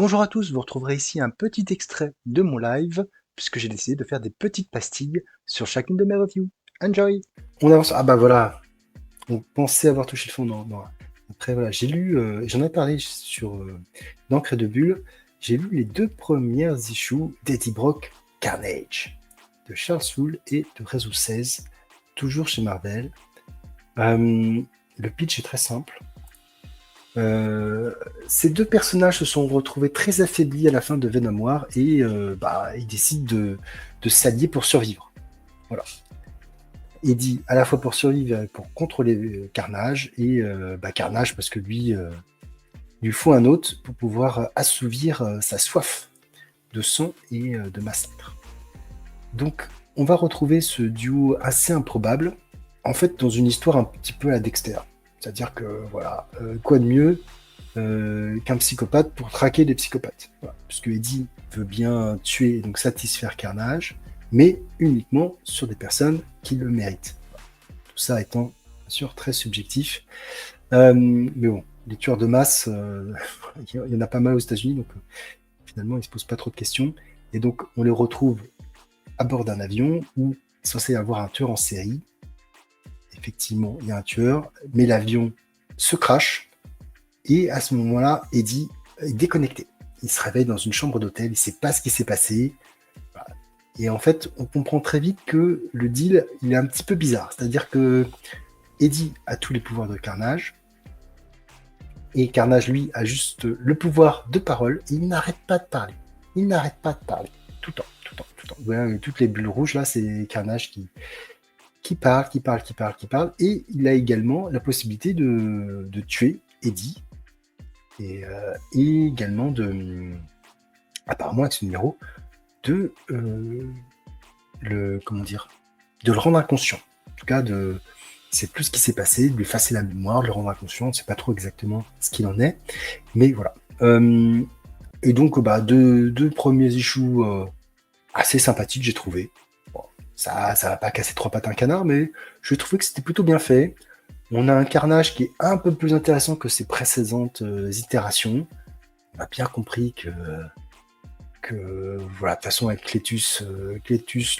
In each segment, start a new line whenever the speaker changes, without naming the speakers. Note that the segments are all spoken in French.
Bonjour à tous, vous retrouverez ici un petit extrait de mon live, puisque j'ai décidé de faire des petites pastilles sur chacune de mes reviews. Enjoy! On avance. Ah bah voilà, on pensait avoir touché le fond. Non, non. Après voilà, j'ai lu, j'en ai parlé sur d'encre et de bulle, j'ai lu les deux premières issues d'Eddie Brock Carnage, de Charles Soule et de Réseau 16, toujours chez Marvel. Le pitch est très simple. Euh, Ces deux personnages se sont retrouvés très affaiblis à la fin de Venom War et ils décident de s'allier pour survivre. Voilà. Eddie à la fois pour survivre, pour contrôler Carnage et Carnage parce que lui, il lui faut un hôte pour pouvoir assouvir sa soif de sang et de massacre. Donc on va retrouver ce duo assez improbable, en fait dans une histoire un petit peu à la Dexter. C'est-à-dire que voilà, quoi de mieux qu'un psychopathe pour traquer des psychopathes. Voilà. Puisque Eddie veut bien tuer et donc satisfaire Carnage, mais uniquement sur des personnes qui le méritent. Voilà. Tout ça étant, bien sûr, très subjectif. Mais bon, les tueurs de masse, il y en a pas mal aux États-Unis, donc finalement, ils se posent pas trop de questions. Et donc, on les retrouve à bord d'un avion où il est censé y avoir un tueur en série. Effectivement, il y a un tueur, mais l'avion se crache. Et à ce moment-là, Eddie est déconnecté. Il se réveille dans une chambre d'hôtel, il ne sait pas ce qui s'est passé. Voilà. Et en fait, on comprend très vite que le deal, il est un petit peu bizarre. C'est-à-dire que Eddie a tous les pouvoirs de Carnage, et Carnage, lui, a juste le pouvoir de parole, et il n'arrête pas de parler. Il n'arrête pas de parler. Tout le temps, tout le temps, tout le temps. Voilà, toutes les bulles rouges, là, c'est Carnage qui parle, qui parle, qui parle, qui parle. Et il a également la possibilité de tuer Eddie et également apparemment avec ce numéro, de comment dire, de le rendre inconscient. En tout cas, c'est plus ce qui s'est passé, de lui effacer la mémoire, de le rendre inconscient. On ne sait pas trop exactement ce qu'il en est, mais voilà. Et donc, deux premiers issues assez sympathiques, j'ai trouvé. Bon, ça va pas casser trois pattes à un canard, mais je trouvais que c'était plutôt bien fait. On a un Carnage qui est un peu plus intéressant que ses précédentes itérations. On a bien compris que voilà, de toute façon avec Cletus,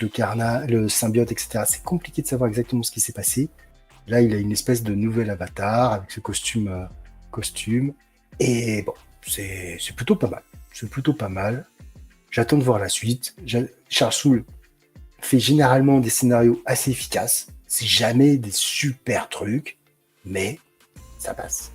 le symbiote, etc., c'est compliqué de savoir exactement ce qui s'est passé. Là, il a une espèce de nouvel avatar avec ce costume. Et bon, c'est plutôt pas mal. C'est plutôt pas mal. J'attends de voir la suite. Charles Soule fait généralement des scénarios assez efficaces. C'est jamais des super trucs, mais ça passe.